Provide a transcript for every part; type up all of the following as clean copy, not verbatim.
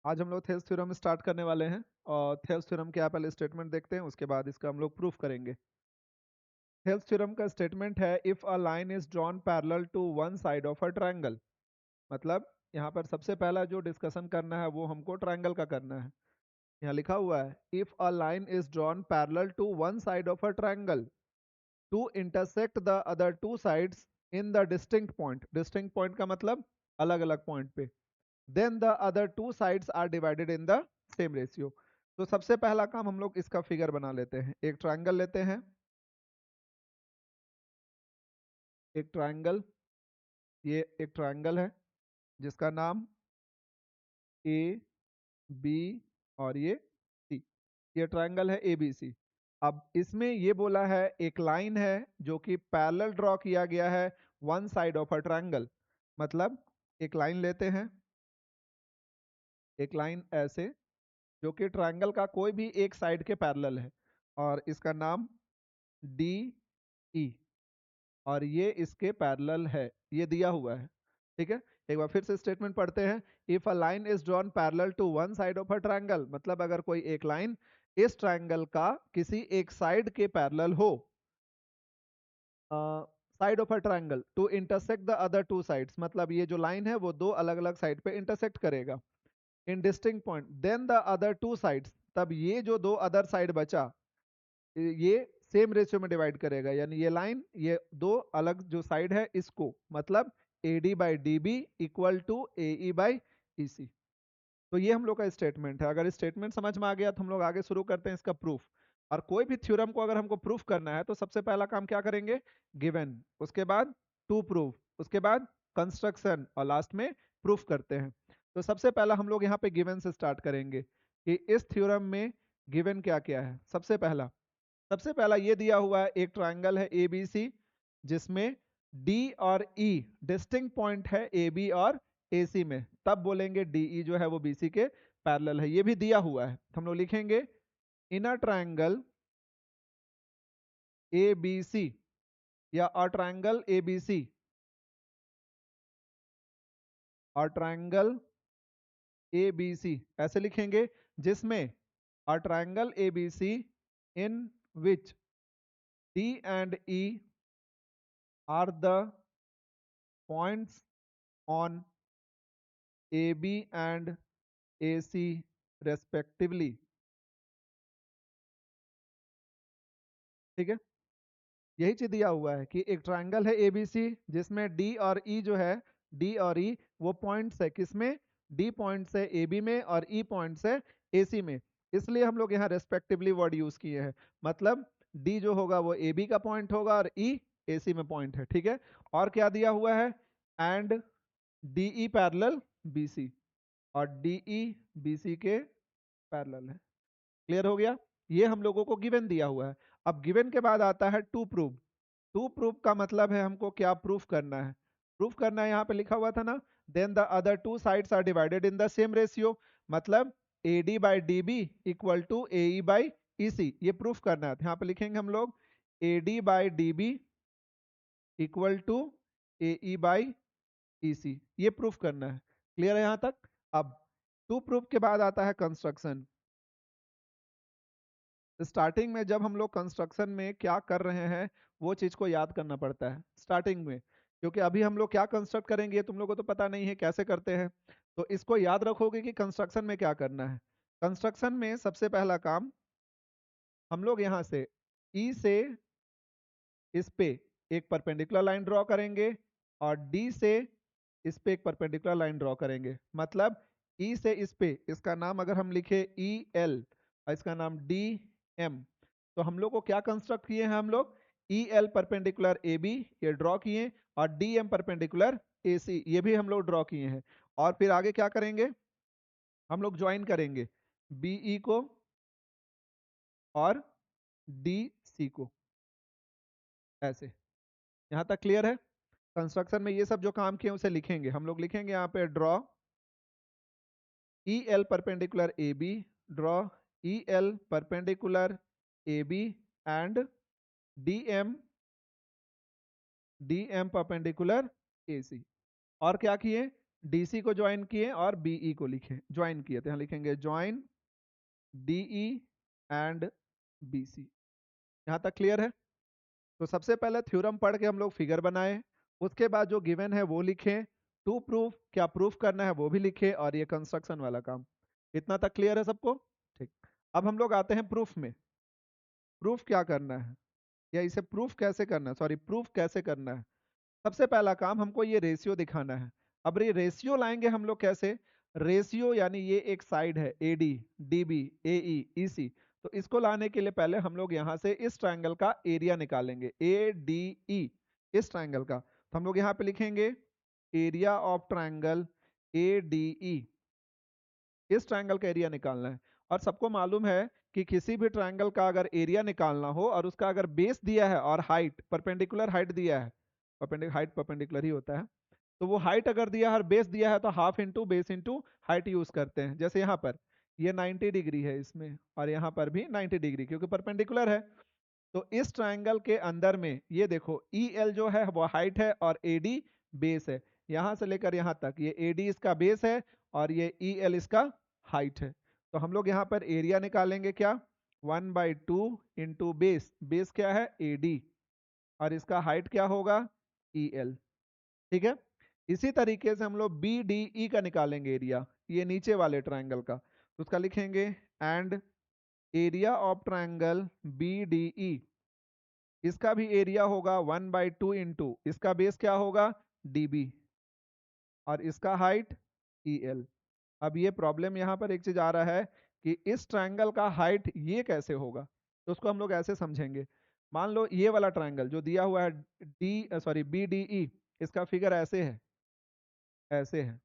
आज हम लोग थेल्स थ्योरम स्टार्ट करने वाले हैं और थेल्स थ्योरम के आप पहले स्टेटमेंट देखते हैं, उसके बाद इसका हम लोग प्रूफ करेंगे। थेल्स थ्योरम का स्टेटमेंट है if a line is drawn parallel to one side of a triangle. मतलब यहाँ पर सबसे पहला जो डिस्कशन करना है वो हमको ट्रायंगल का करना है। यहाँ लिखा हुआ है if a line is drawn parallel to one side of a triangle to intersect the other two sides in the distinct point. Distinct point का मतलब अलग अलग पॉइंट पे। Then the other two sides are divided in the same ratio. तो सबसे पहला काम हम लोग इसका फिगर बना लेते हैं। एक ट्रायंगल लेते हैं, एक ट्रायंगल, ये एक ट्रायंगल है जिसका नाम ए बी और ये सी। ये ट्रायंगल है ए बी सी। अब इसमें ये बोला है एक लाइन है जो कि पैरेलल ड्रॉ किया गया है one side of a triangle. मतलब एक लाइन लेते हैं, एक लाइन ऐसे जो कि ट्रायंगल का कोई भी एक साइड के पैरेलल है और इसका नाम डी ई, और ये इसके पैरेलल है, ये दिया हुआ है। ठीक है, एक बार फिर से स्टेटमेंट पढ़ते हैं। If a line is drawn parallel to one side of a triangle, मतलब अगर कोई एक लाइन इस ट्रायंगल का किसी एक साइड के पैरेलल हो, side of a triangle to intersect the other two sides, मतलब ये जो लाइन है वो दो अलग अलग साइड पे इंटरसेक्ट करेगा in distinct point, then the other two sides, तब ये जो दो अदर साइड बचा ये सेम रेशियो में डिवाइड करेगा। यानी ये लाइन, ये दो अलग जो साइड है इसको, मतलब A D by D B equal to A E by E C. तो ये हम लोग का स्टेटमेंट है। अगर स्टेटमेंट समझ में आ गया तो हम लोग आगे शुरू करते हैं इसका प्रूफ। और कोई भी थ्योरम को अगर हमको प्रूफ करना है तो सबसे पहला काम क्या करेंगे, गिवन, उसके बाद टू प्रूफ, उसके बाद कंस्ट्रक्शन और लास्ट में प्रूफ करते हैं। तो सबसे पहला हम लोग यहाँ पे गिवन से स्टार्ट करेंगे कि इस थ्योरम में गिवन क्या क्या है। सबसे पहला ये दिया हुआ है एक ट्रायंगल है ए बी सी जिसमें डी और ई डिस्टिंक्ट पॉइंट है ए बी और ए सी में, तब बोलेंगे डी ई जो है वो बी सी के पैरेलल है। ये भी दिया हुआ है तो हम लोग लिखेंगे इन अ ट्रायंगल ए बी सी या अ ट्रायंगल ए बी सी, और ट्रायंगल ए बी सी ऐसे लिखेंगे जिसमें a triangle A B C in which D and E are the points on AB and AC respectively. ठीक है, यही चीज दिया हुआ है कि एक ट्रायंगल है ABC जिसमें D और E जो है, D और E वो पॉइंट्स है किसमें, D पॉइंट्स है AB में और E पॉइंट्स है AC में। इसलिए हम लोग यहाँ रेस्पेक्टिवली वर्ड यूज किए हैं। मतलब D जो होगा वो AB का पॉइंट होगा और E AC में पॉइंट है। ठीक है, और क्या दिया हुआ है, एंड DE पैरेलल BC, और DE BC के पैरेलल है। क्लियर हो गया, ये हम लोगों को गिवन दिया हुआ है। अब गिवन के बाद आता है टू प्रूफ। टू प्रूफ का मतलब है हमको क्या प्रूफ करना है। प्रूफ करना है, यहाँ पे लिखा हुआ था ना, then the other two sides are divided in the same ratio. मतलब A D by D B equal to A E by E C, ये प्रूफ करना है। तो यहाँ पे लिखेंगे हम लोग A D by D B equal to A E by E C, ये प्रूफ करना है। क्लियर है यहाँ तक। अब टू प्रूफ के बाद आता है कंस्ट्रक्शन। स्टार्टिंग में जब हम लोग कंस्ट्रक्शन में क्या कर रहे हैं वो चीज को याद करना पड़ता है स्टार्टिंग में, क्योंकि अभी हम लोग क्या कंस्ट्रक्ट करेंगे तुम लोग को तो पता नहीं है कैसे करते हैं। तो इसको याद रखोगे कि कंस्ट्रक्शन में क्या करना है। कंस्ट्रक्शन में सबसे पहला काम हम लोग यहाँ से ई से इस पे एक परपेंडिकुलर लाइन ड्रॉ करेंगे और डी से इस पे एक परपेंडिकुलर लाइन ड्रॉ करेंगे। मतलब ई से इस पे, इसका नाम अगर हम लिखे ई एल और इसका नाम डी एम, तो हम लोग को क्या कंस्ट्रक्ट किए हैं, हम लोग E L perpendicular A B ये ड्रॉ किए और D M perpendicular A C ये भी हम लोग ड्रॉ किए हैं। और फिर आगे क्या करेंगे, हम लोग ज्वाइन करेंगे बीई को और डी सी को, ऐसे। यहाँ तक क्लियर है। कंस्ट्रक्शन में ये सब जो काम किए उसे लिखेंगे, हम लोग लिखेंगे यहाँ पे draw E L perpendicular A B, draw E L perpendicular A B and D M perpendicular A C. और क्या किए, डीसी को ज्वाइन किए और बीई को लिखे, ज्वाइन किए, तो यहाँ लिखेंगे ज्वाइन डीई एंड बीसी। यहाँ तक क्लियर है? तो सबसे पहले थ्योरम पढ़ के हम लोग फिगर बनाए, उसके बाद जो गिवन है वो लिखें, टू प्रूफ क्या प्रूफ करना है वो भी लिखे, और ये कंस्ट्रक्शन वाला काम। इतना तक क्लियर है सबको? ठीक। अब हम लोग आते हैं प्रूफ में। प्रूफ क्या करना है, या इसे प्रूफ कैसे करना है, सॉरी प्रूफ कैसे करना है। सबसे पहला काम हमको ये रेशियो दिखाना है। अब ये रेशियो लाएंगे हम लोग कैसे? रेशियो यानी ये एक साइड है एडी, डीबी, एई, ईसी। तो इसको लाने के लिए पहले हम लोग यहाँ से इस ट्रायंगल का एरिया निकालेंगे, ए डी ई, इस ट्रायंगल का। तो हम लोग यहाँ पे लिखेंगे area of triangle A D ई, इस ट्रायंगल का एरिया निकालना है। और सबको मालूम है कि किसी भी ट्रायंगल का अगर एरिया निकालना हो और उसका अगर बेस दिया है और हाइट, परपेंडिकुलर हाइट दिया है, हाइट परपेंडिकुलर ही होता है, तो वो हाइट अगर दिया है और बेस दिया है तो half into base into height use करते हैं। जैसे यहाँ पर ये 90 डिग्री है इसमें, और यहाँ पर भी 90 डिग्री, क्योंकि परपेंडिकुलर है। तो इस ट्रायंगल के अंदर में ये देखो ई एल जो है वो हाइट है और ए डी बेस है। यहाँ से लेकर यहाँ तक ये ए डी इसका बेस है और ये ई एल इसका हाइट है। तो हम लोग यहाँ पर एरिया निकालेंगे क्या, 1/2 इंटू बेस, बेस क्या है ए डी, और इसका हाइट क्या होगा ई एल। ठीक है। इसी तरीके से हम लोग बी डी ई का निकालेंगे एरिया, ये नीचे वाले ट्रायंगल का। तो उसका लिखेंगे and area of triangle B D E, इसका भी एरिया होगा 1/2 इंटू इसका बेस क्या होगा db, और इसका हाइट el। अब ये प्रॉब्लम यहाँ पर एक चीज आ रहा है कि इस ट्रायंगल का हाइट ये कैसे होगा, तो उसको हम लोग ऐसे समझेंगे। मान लो ये वाला ट्रायंगल जो दिया हुआ है बी डी ई, इसका फिगर ऐसे है, ऐसे है।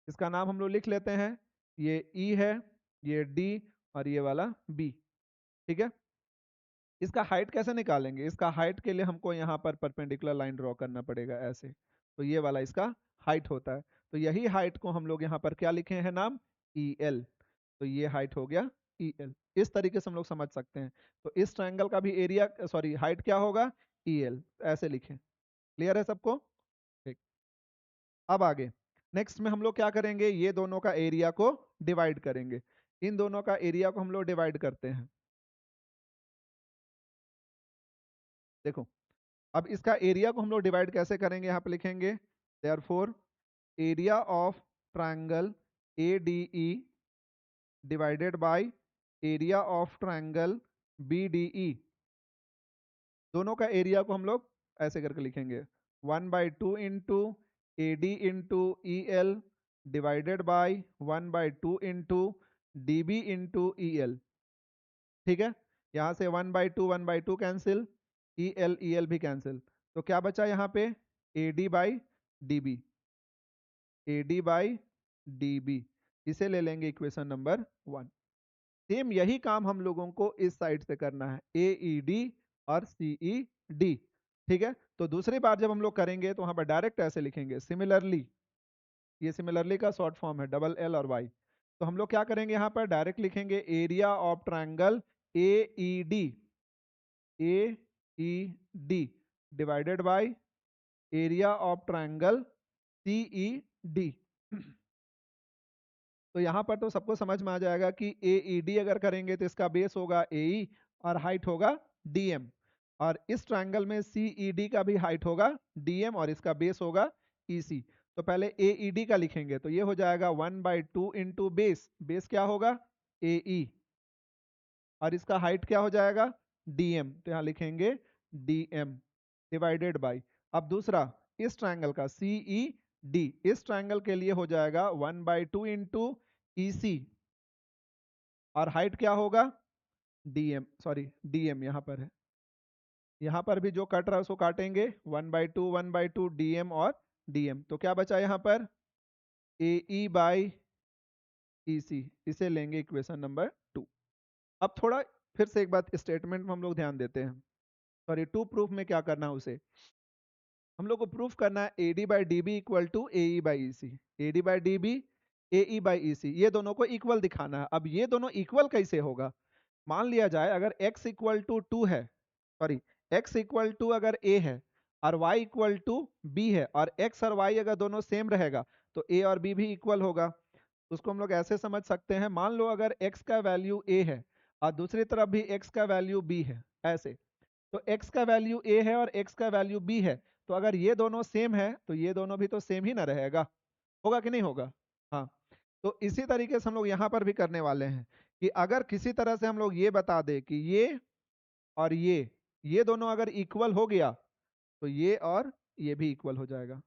इसका नाम हम लोग लिख लेते हैं, ये ई है, ये डी, और ये वाला बी। ठीक है। इसका हाइट कैसे निकालेंगे? इसका हाइट के लिए हमको यहाँ पर परपेंडिकुलर लाइन ड्रॉ करना पड़ेगा ऐसे। तो ये वाला इसका हाइट होता है। तो यही हाइट को हम लोग यहाँ पर क्या लिखे हैं नाम, ई एल। तो ये हाइट हो गया ई एल। इस तरीके से हम लोग समझ सकते हैं। तो इस ट्रायंगल का भी एरिया सॉरी हाइट क्या होगा ई एल, ऐसे लिखें। क्लियर है सबको? ठीक। अब आगे नेक्स्ट में हम लोग क्या करेंगे, ये दोनों का एरिया को डिवाइड करेंगे। इन दोनों का एरिया को हम लोग डिवाइड करते हैं। देखो अब इसका एरिया को हम लोग डिवाइड कैसे करेंगे, यहाँ पे लिखेंगे therefore area of triangle A D E divided by area of triangle B D E. दोनों का एरिया को हम लोग ऐसे करके लिखेंगे 1/2 into A D into E L divided by 1/2 into D B into E L. ठीक है। यहाँ से 1/2 कैंसिल, ई एल भी कैंसिल। तो क्या बचा यहाँ पे A D by D B, A D by D B. इसे ले लेंगे इक्वेशन नंबर 1। सेम यही काम हम लोगों को इस साइड से करना है, ए ई डी और सी ई डी। ठीक है। तो दूसरी बार जब हम लोग करेंगे तो वहां पर डायरेक्ट ऐसे लिखेंगे सिमिलरली, ये सिमिलरली का शॉर्ट फॉर्म है डबल एल और वाई। तो हम लोग क्या करेंगे यहाँ पर डायरेक्ट लिखेंगे area of triangle A E D, A E D divided by area of triangle C E D. तो यहाँ पर तो सबको समझ में आ जाएगा कि ए ई डी अगर करेंगे तो इसका बेस होगा ए ई और हाइट होगा डी एम, और इस ट्रायंगल में सी ई डी का भी हाइट होगा डी एम और इसका बेस होगा ई सी। तो पहले ए ई डी का लिखेंगे तो ये हो जाएगा 1/2 इंटू बेस, बेस क्या होगा ए ई, और इसका हाइट क्या हो जाएगा डी एम, तो यहाँ लिखेंगे डी एम डिवाइडेड बाई। अब दूसरा इस ट्रायंगल का सी ई डी, इस ट्रायंगल के लिए हो जाएगा 1/2 इंटू ई सी, और हाइट क्या होगा डीएम, सॉरी डीएम यहाँ पर है, यहाँ पर भी जो कट रहा है उसको काटेंगे 1/2 डीएम और डीएम। तो क्या बचा यहाँ पर ए ई बाई ई सी, इसे लेंगे इक्वेशन नंबर 2। अब थोड़ा फिर से एक बात स्टेटमेंट में हम लोग ध्यान देते हैं, सॉरी टू प्रूफ में क्या करना है उसे हम लोग को प्रूफ करना है A D by D B equal to A E by E C, A D by D B A E by E C, ये दोनों को इक्वल दिखाना है। अब ये दोनों इक्वल कैसे होगा, मान लिया जाए अगर x इक्वल टू 2 है, सॉरी x इक्वल टू अगर a है और y इक्वल टू b है, और x और y अगर दोनों सेम रहेगा तो ए और बी भी इक्वल होगा। उसको हम लोग ऐसे समझ सकते हैं, मान लो अगर x का वैल्यू a है और दूसरी तरफ भी x का वैल्यू b है, ऐसे, तो x का वैल्यू a है और x का वैल्यू b है, तो अगर ये दोनों सेम है तो ये दोनों भी तो सेम ही ना रहेगा, होगा कि नहीं होगा? हाँ। तो इसी तरीके से हम लोग यहाँ पर भी करने वाले हैं कि अगर किसी तरह से हम लोग ये बता दे कि ये और ये दोनों अगर इक्वल हो गया तो ये और ये भी इक्वल हो जाएगा।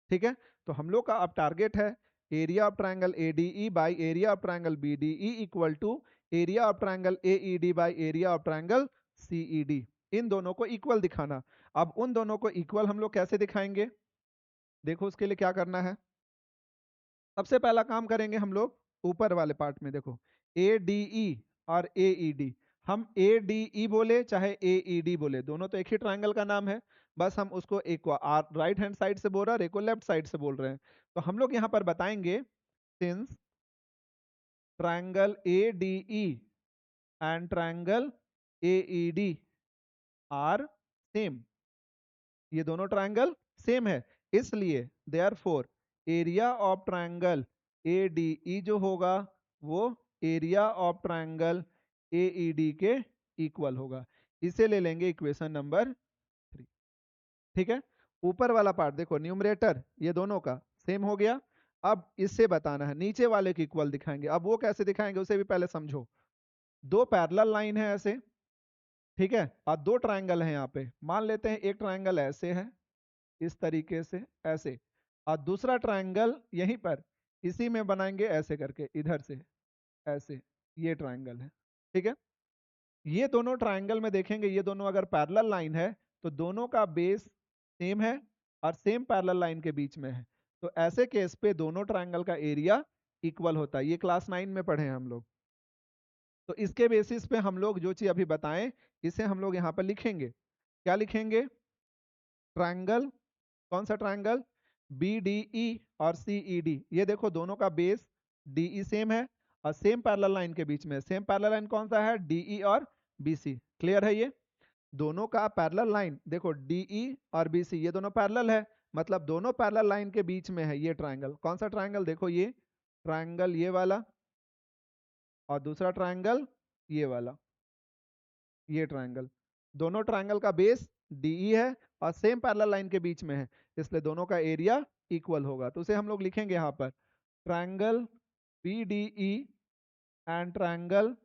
ठीक है, तो हम लोग का अब टारगेट है area of triangle ADE by area of triangle BDE equal to area of triangle AED by area of triangle CED, इन दोनों को इक्वल दिखाना। अब उन दोनों को इक्वल हम लोग कैसे दिखाएंगे? देखो उसके लिए क्या करना है। सबसे पहला काम करेंगे हम लोग ऊपर वाले पार्ट में, देखो ADE और AED, हम ADE बोले चाहे AED बोले, दोनों तो एक ही ट्रायंगल का नाम है, बस हम उसको एक को राइट हैंड साइड से बोल रहे हैं, एक को लेफ्ट साइड से बोल रहे हैं। तो हम लोग यहाँ पर बताएंगे since triangle ADE and triangle AED are same, ये दोनों ट्रायंगल सेम है, इसलिए therefore area of triangle ADE जो होगा वो एरिया ऑफ ट्रायंगल AED के इक्वल होगा। इसे ले लेंगे इक्वेशन नंबर 3। ठीक है, ऊपर वाला पार्ट देखो न्यूमरेटर ये दोनों का सेम हो गया। अब इससे बताना है नीचे वाले के इक्वल दिखाएंगे। अब वो कैसे दिखाएंगे उसे भी पहले समझो। दो पैरेलल लाइन है ऐसे, ठीक है, और दो ट्रायंगल है यहाँ पे। मान लेते हैं एक ट्रायंगल ऐसे है, इस तरीके से ऐसे, और दूसरा ट्रायंगल यहीं पर इसी में बनाएंगे ऐसे करके इधर से ऐसे, ये ट्रायंगल है। ठीक है, ये दोनों ट्रायंगल में देखेंगे, ये दोनों अगर पैरेलल लाइन है तो दोनों का बेस सेम है और सेम पैरेलल लाइन के बीच में है, तो ऐसे केस पे दोनों ट्रायंगल का एरिया इक्वल होता है। ये क्लास 9 में पढ़े हैं हम लोग। तो इसके बेसिस पे हम लोग जो चीज अभी बताएं इसे हम लोग यहाँ पर लिखेंगे। क्या लिखेंगे? ट्रायंगल, कौन सा ट्रायंगल? BDE और CED, ये देखो दोनों का बेस DE सेम है और सेम पैरेलल लाइन के बीच में। सेम पैरेलल लाइन कौन सा है? DE और BC। क्लियर है? ये दोनों का पैरेलल लाइन देखो DE और BC, ये दोनों पैरेलल है, मतलब दोनों पैरेलल लाइन के बीच में है ये ट्रायंगल। कौन सा ट्रायंगल? देखो ये ट्रायंगल ये वाला, और दूसरा ट्रायंगल ये वाला, ये ट्रायंगल। दोनों ट्रायंगल का बेस DE है और सेम पैरेलल लाइन के बीच में है, इसलिए दोनों का एरिया इक्वल होगा। तो उसे हम लोग लिखेंगे यहाँ पर triangle BDE and triangle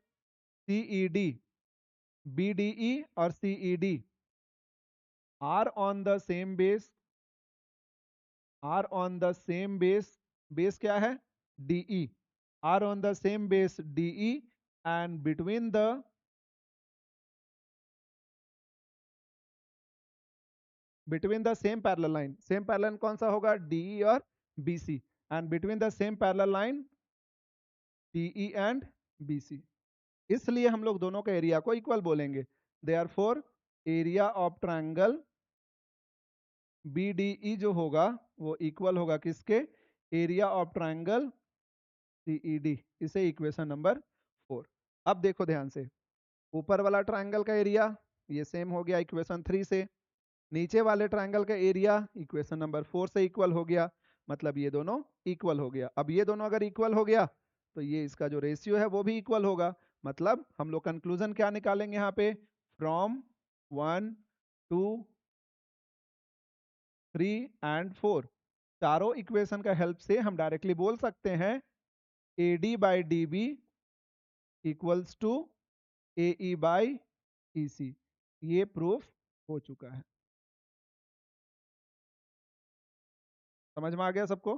CED, BDE और CED are on the same base, are on the same base, base क्या है? DE, are on the same base DE and between the same parallel line, same parallel line कौन सा होगा? DE और BC, and between the same parallel line DE and BC। इसलिए हम लोग दोनों के एरिया को इक्वल बोलेंगे। Therefore area of triangle BDE जो होगा वो इक्वल होगा किसके? Area of triangle CED। इसे इक्वेशन नंबर 4। अब देखो ध्यान से, ऊपर वाला ट्रायंगल का एरिया ये सेम हो गया इक्वेशन 3 से, नीचे वाले ट्रायंगल का एरिया इक्वेशन नंबर 4 से इक्वल हो गया, मतलब ये दोनों इक्वल हो गया। अब ये दोनों अगर इक्वल हो गया तो ये इसका जो रेशियो है वो भी इक्वल होगा, मतलब हम लोग कंक्लूजन क्या निकालेंगे यहाँ पे? फ्रॉम 1 2 3 एंड 4, चारों इक्वेशन का हेल्प से हम डायरेक्टली बोल सकते हैं AD by DB equals to AE by EC। ये प्रूफ हो चुका है। समझ में आ गया सबको?